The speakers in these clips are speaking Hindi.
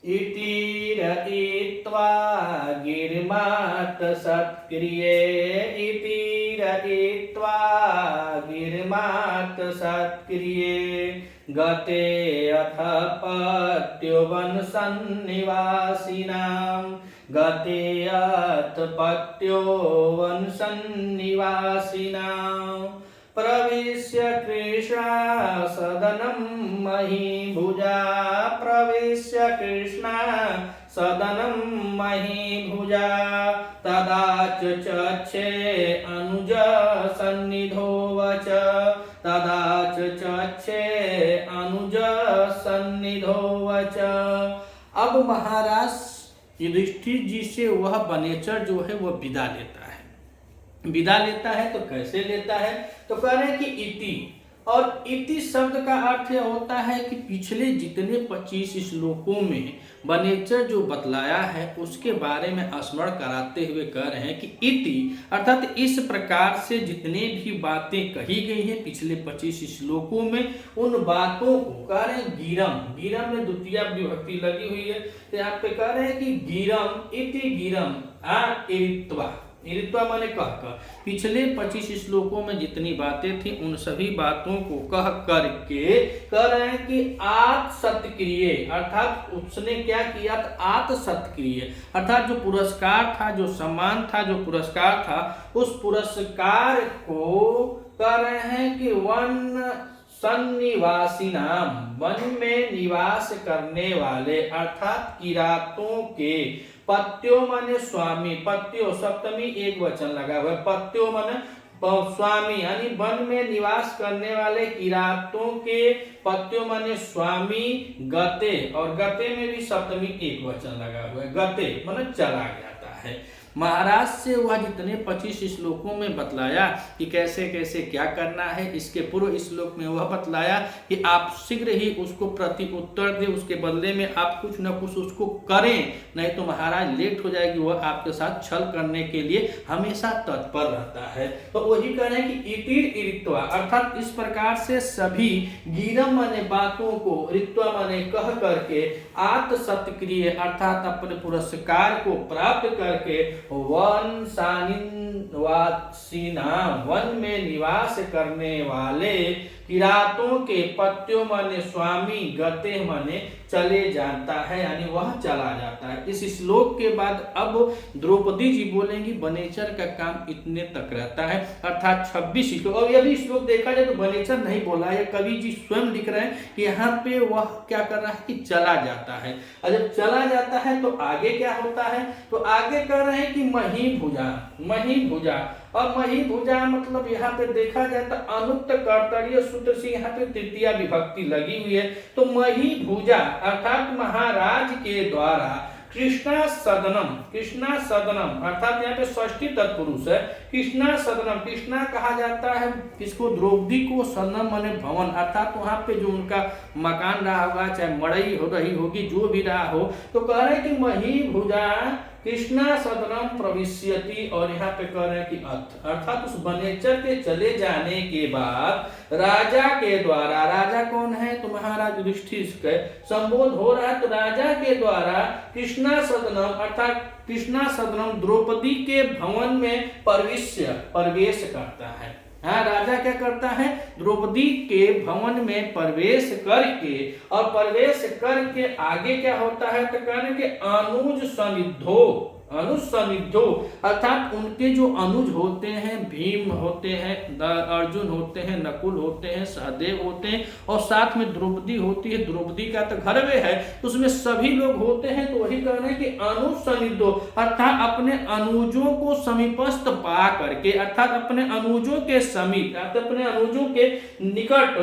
इति रयित्वा गिरिमात् सत्क्रिये इति रयित्वा गिरिमात् सत्क्रिये गते अथ पत्युवंसन्निवासिनां गते अथ पत्युवंसन्निवासिनां प्रविश्य कृष्णा सदनं महीभुजा प्रविश्य कृष्णा सदनं महीभुजा तदा चक्षे अनुज सन्निधो वच तदा चक्षे अनुज सन्निधो वच। अब महाराज युधिष्ठिर जी से वह वनेचर जो है वह विदा लेता है। विदा लेता है तो कैसे लेता है, तो कह रहे हैं कि इति, और इति शब्द का अर्थ यह होता है कि पिछले जितने 25 श्लोकों में वनेचर जो बतलाया है उसके बारे में स्मरण कराते हुए कह रहे हैं कि इति अर्थात इस प्रकार से जितने भी बातें कही गई हैं पिछले 25 श्लोकों में उन बातों को कह रहे हैं गिरम, गिरम में द्वितीय विभक्ति लगी हुई है तो यहाँ पे कह रहे हैं कि गिरम इति गिरम इरित्वा, इरित्वा माने कह पिछले 25 श्लोकों में जितनी बातें थी उन सभी बातों को कह करके कह रहे हैं कि आत सत्क्रिय, अर्थात उसने क्या किया, आत सत्क्रिय अर्थात जो पुरस्कार था, जो सम्मान था, जो पुरस्कार था, उस पुरस्कार को कह रहे हैं कि वन सन्निवासी नाम, वन में निवास करने वाले अर्थात किरातों के, पत्यो माने स्वामी, पत्यो सप्तमी एक वचन लगा हुआ है, पत्यो माने स्वामी यानी वन में निवास करने वाले किरातों के, पत्यो माने स्वामी, गते और गते में भी सप्तमी एक वचन लगा हुआ है, गते माने चला जाता है। महाराज से वह जितने 25 श्लोकों में बतलाया कि कैसे कैसे क्या करना है, इसके पूर्व श्लोक में वह बतलाया कि आप शीघ्र ही उसको प्रति उत्तर दे, उसके बदले में आप कुछ न कुछ उसको करें, नहीं तो महाराज लेट हो जाएगी, वह आपके साथ छल करने के लिए हमेशा तत्पर रहता है। तो वही कह रहे हैं कि इतिर इरित्वा अर्थात इस प्रकार से सभी गिरम माने बातों को, रित्वा माने कह करके, आत सत्क्रिय अर्थात अपने पुरस्कार को प्राप्त करके वन सानिवासिना, वन में निवास करने वाले किरातों के, पत्यों माने स्वामी, गते माने चले जाता है यानी वह चला जाता है। इस श्लोक के बाद अब द्रौपदी जी बोलेंगी वनेचर का काम इतने तक रहता है अर्थात 26 श्लोक। और यदि श्लोक देखा जाए तो वनेचर नहीं बोला है, कवि जी स्वयं लिख रहे हैं कि यहाँ पे वह क्या कर रहा है कि चला जाता है। और जब चला जाता है तो आगे क्या होता है, तो आगे कह रहे हैं कि महीभुजा, महीभुजा, और महीभुजा मतलब यहाँ पे देखा जाए तो अनुक्त कर्तव्य सूत्र से यहाँ पे तृतीया विभक्ति लगी हुई है। तो महीभुजा अर्थात महाराज के द्वारा कृष्णा सदनम, कृष्णा सदनम अर्थात यहाँ पे षष्ठी तत्पुरुष है, कृष्णा सदनम, कृष्णा कहा जाता है किसको, द्रौपदी को, सदनम माने भवन अर्थात वहां पे जो उनका मकान रहा होगा, चाहे मड़ई हो रही होगी, जो भी रहा हो, तो कह रहे हैं कि महीभुजा कृष्णा सदनम प्रविश्यति, और यहाँ पे कह रहे हैं कि अर्थात उस वनेचर के चले जाने के बाद राजा के द्वारा, राजा कौन है तो महाराज युधिष्ठिर के संबोध हो रहा है, तो राजा के द्वारा कृष्णा सदनम अर्थात कृष्णा सदनम द्रौपदी के भवन में प्रवेश करता है। हाँ, राजा क्या करता है, द्रौपदी के भवन में प्रवेश करके, और प्रवेश करके आगे क्या होता है तो कहने के अनुज सनिधो, अनुज सनिधो अर्थात उनके जो अनुज होते हैं, भीम होते हैं, अर्जुन होते हैं, नकुल होते हैं, सहदेव होते हैं, और साथ में द्रौपदी होती है, द्रौपदी का तो घर में है तो उसमें सभी लोग होते हैं। तो वही कह रहे हैं कि अनुज सनिधो अर्थात अपने अनुजों को समीपस्थ पा करके, अर्थात अपने अनुजों के समीप, अर्थात अपने अनुजों के निकट,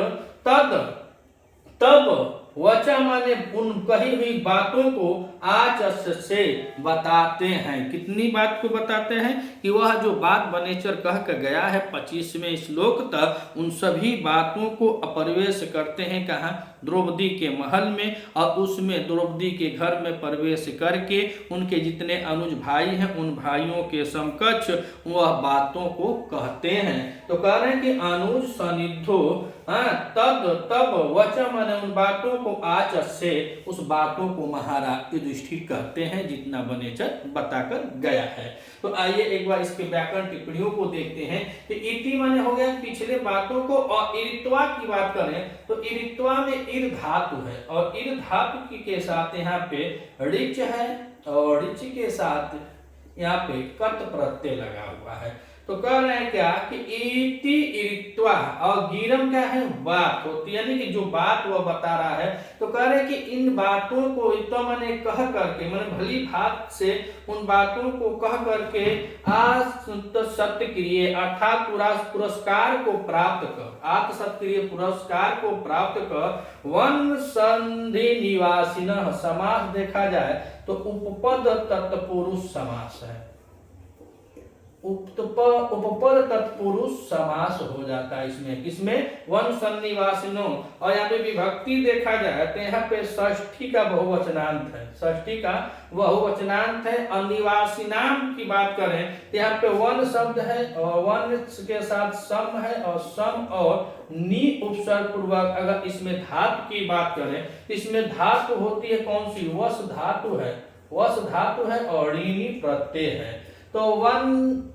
तब वचा माने उन कही हुई बातों को आज से बताते हैं। कितनी बात को बताते हैं कि वह जो बात वनेचर कह कर गया है 25वें श्लोक तक, उन सभी बातों को प्रवेश करते हैं कहाँ, द्रौपदी के महल में, और उसमें द्रौपदी के घर में प्रवेश करके उनके जितने अनुज भाई हैं उन भाइयों के समकक्ष वह बातों को कहते हैं। तो कह रहे हैं कि अनुज सनिधो हाँ, तब वच माने उन बातों को आच से, उस बातों को महाराज युधिष्ठिर कहते हैं जितना वनेचर बताकर गया है। तो आइए एक बार इसके व्याकरण टिप्पणियों को देखते हैं कि इति माने हो गया पिछले बातों को, और इरित्वा की बात करें तो इरित्वा में इर धातु है, और इर धातु की के साथ यहाँ पे ऋच है, और ऋच के साथ यहाँ पे कट प्रत्यय लगा हुआ है। तो कह रहे हैं क्या कि इति इरित्वा, और गिरम क्या है, बात होती है, यानी कि जो बात वह बता रहा है। तो कह रहे हैं कि इन बातों को इत्वा माने कह करके, माने भली भात से उन बातों को कह करके सत्क्रिय अर्थात पुरस्कार को प्राप्त कर, आत्म सत्क्रिय पुरस्कार को प्राप्त कर वन संधि निवासिनः समास देखा जाए तो उपपद तत्पुरुष समास है, उपपद तत्पुरुष समास हो जाता है इसमें, किसमें, वन सन्निवासिनो। और यहाँ पे विभक्ति देखा जाए तो यहाँ पे षष्ठी का बहुवचनांत है, षष्ठी का बहुवचनांत है। अनिवासिनाम की बात करें तो यहाँ पे वन शब्द है, और वन के साथ सम है, और सम और नी उपसर्ग पूर्वक। अगर इसमें धातु की बात करें तो इसमें धातु होती है कौन सी, वस धातु है, वस धातु है और ऋणी प्रत्यय है। तो वन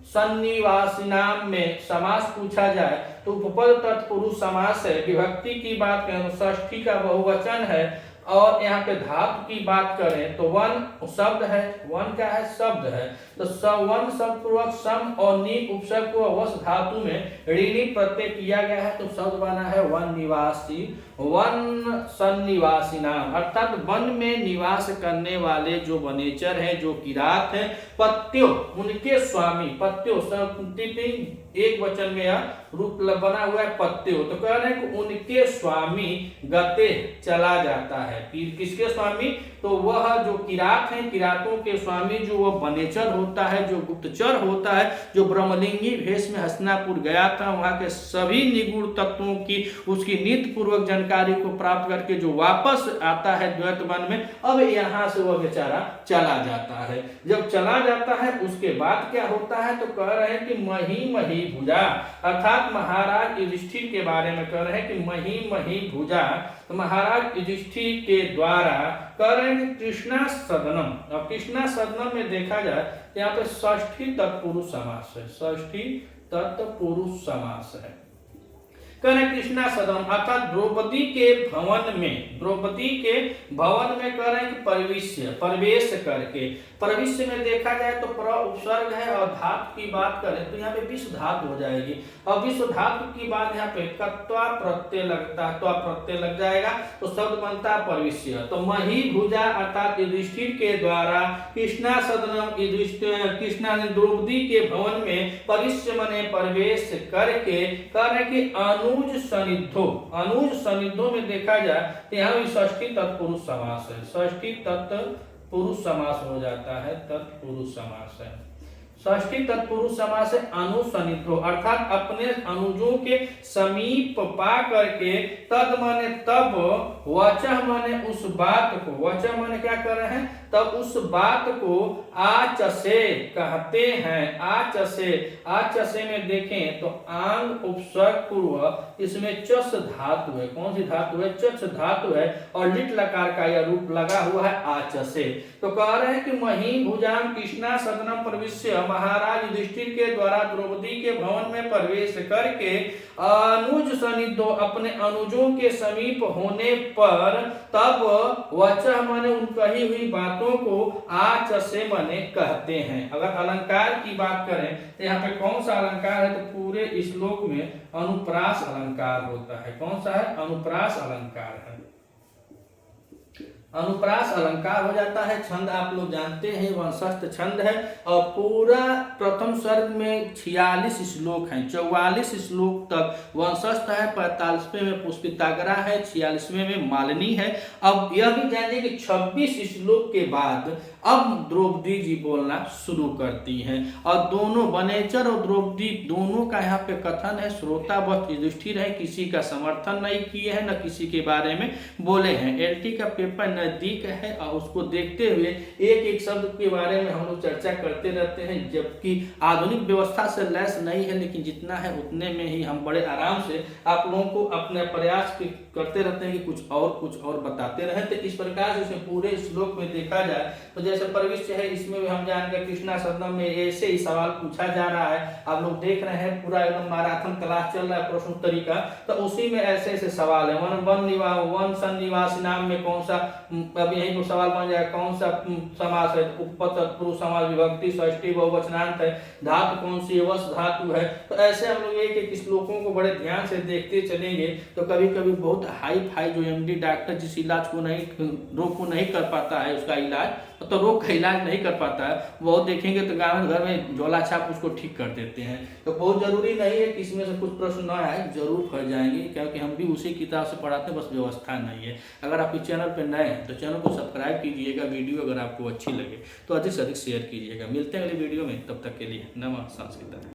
सन्निवासिनाम में समास पूछा जाए तो उपपद तत्पुरुष समास है। विभक्ति की बात करें तो षष्ठी का बहुवचन है, और यहाँ पे धातु की बात करें तो वन शब्द है, वन क्या है, शब्द है। तो वन शब्द पूर्वक सम और नी उपसर्ग को वस धातु में ऋणी प्रत्यय किया गया है, तो शब्द बना है वन निवासी, वन सन्निवासी नाम, अर्थात वन में निवास करने वाले जो वनेचर हैं, जो किरात हैं, पत्यो उनके स्वामी, पत्यो एक वचन में यह रूप बना हुआ है पत्यो। तो कह रहे हैं कि उनके स्वामी गते चला जाता है, किसके स्वामी, तो वह जो किरात हैं, किरातों के स्वामी जो वह वनेचर होता है, जो गुप्तचर होता है, जो ब्रह्मलिंगी भेष में हस्तिनापुर गया था, वहां के सभी निगूढ़ तत्वों की उसकी नीति पूर्वक जानकारी को प्राप्त करके जो वापस आता है द्वैत वन में, अब यहाँ से वह बेचारा चला जाता है। जब चला जाता है उसके बाद क्या होता है, तो कह रहे हैं कि मही मही भुजा, अर्थात महाराज युधिष्ठिर के बारे में कह रहे हैं कि मही मही भुजा। तो महाराज युधिष्ठिर के द्वारा कह रहे हैं कि कृष्णा सदनम, और कृष्णा सदनम में देखा जाए तो यहाँ पे षष्ठी तत्पुरुष समास है, षष्ठी तत्पुरुष समास है। कह रहे कृष्णा सदनम अर्थात द्रौपदी के भवन में, द्रौपदी के भवन में कह रहे हैं कि प्रवेश करके, प्रविश्य में देखा जाए तो प्र उपसर्ग है, और धातु की बात करें तो यहाँ पे विश्व धातु हो जाएगी, और विश्व धातु की बात यहाँ पे कत्वा प्रत्यय लगता है, त्वा प्रत्यय लग जाएगा तो शब्द बनता है प्रविश्य। तो मही भुजा अर्थात युधिष्ठिर के द्वारा कृष्णा सदनम, युधिष्ठिर कृष्णा ने द्रौपदी के भवन में प्रविश्य माने प्रवेश करके कह रहे कि अनुज सनिधो, अनुज सनिधो में देखा जाए तो यहाँ भी षष्ठी तत्पुरुष समास है, षष्ठी तत्पुरुष समास हो जाता है, तत्पुरुष समास है। षष्ठी तत्पुरुष समास है अनुसनिधो, अर्थात अपने अनुजों के समीप पा करके, तद माने तब, वचः माने उस बात को, वचः माने क्या कर रहे हैं, तब उस बात को आचसे कहते हैं। आचसे में देखें तो आंग उपसर्ग पूर्व इसमें चस धातु है, कौन सी धातु है, चस धातु है, और लिट लकार का यह रूप लगा हुआ है आचसे। तो कह रहे हैं कि मही भुजाम कृष्णा सदनम प्रविश्य, महाराज युधिष्ठिर के द्वारा द्रौपदी के भवन में प्रवेश करके अनुज सनिधो अपने अनुजों के समीप होने पर, तब वचः माने उन कही हुई बातों को आचसे माने कहते हैं। अगर अलंकार की बात करें तो यहाँ पे कौन सा अलंकार है, तो पूरे श्लोक में अनुप्रास अलंकार होता है। कौन सा है, अनुप्रास अलंकार है, अनुप्रास अलंकार हो जाता है। छंद आप लोग जानते हैं वंशस्थ छंद है, और पूरा प्रथम सर्ग में 46 श्लोक हैं, 44 श्लोक तक वंशस्थ है, 45वें में पुष्पिताग्रा है, 46वें में मालिनी है। अब यह भी जानिए कि 26 श्लोक के बाद अब द्रौपदी जी बोलना शुरू करती हैं, और दोनों वनेचर और द्रौपदी दोनों का यहाँ पे कथन है, श्रोता व युधिष्ठिर है, किसी का समर्थन नहीं किए हैं, न किसी के बारे में बोले हैं। एलटी का पेपर नज़दीक है और उसको देखते हुए एक एक शब्द के बारे में हम लोग चर्चा करते रहते हैं, जबकि आधुनिक व्यवस्था से लैस नहीं है, लेकिन जितना है उतने में ही हम बड़े आराम से आप लोगों को अपने प्रयास करते रहते हैं कि कुछ और बताते रहें। तो इस प्रकार से इसमें पूरे श्लोक में देखा जाए तो जैसे प्रविष्ट है, इसमें भी हम जानकर कृष्णा सदनम में ऐसे ही सवाल पूछा जा रहा है। आप लोग देख रहे हैं पूरा एकदम मैराथन क्लास चल रहा है प्रश्नोत्तरी का, तो उसी में ऐसे ऐसे सवाल है। वन सन्निवासी नाम में कौन सा, अब यही को सवाल बन जाएगा, कौन सा समास है, उपपद तत्पुरुष समास, विभक्ति षष्ठी बहुवचनांत है, धातु कौन सी वश धातु है। तो ऐसे हम लोग एक एक श्लोकों को बड़े ध्यान से देखते चलेंगे तो कभी कभी बहुत हाई फाई जो एमडी डॉक्टर जिस इलाज को रोग को नहीं कर पाता है, उसका इलाज तो रोग का इलाज नहीं कर पाता है, वो देखेंगे तो गाँव घर में झोला छाप उसको ठीक कर देते हैं। तो बहुत जरूरी नहीं है कि इसमें से कुछ प्रश्न न आए, जरूर फंस जाएंगे, क्योंकि हम भी उसी किताब से पढ़ाते हैं, बस व्यवस्था नहीं है। अगर आप इस चैनल पर नए हैं तो चैनल को सब्सक्राइब कीजिएगा, वीडियो अगर आपको अच्छी लगे तो अधिक से अधिक शेयर कीजिएगा। मिलते हैं अगले वीडियो में, तब तक के लिए नमः संस्कृत।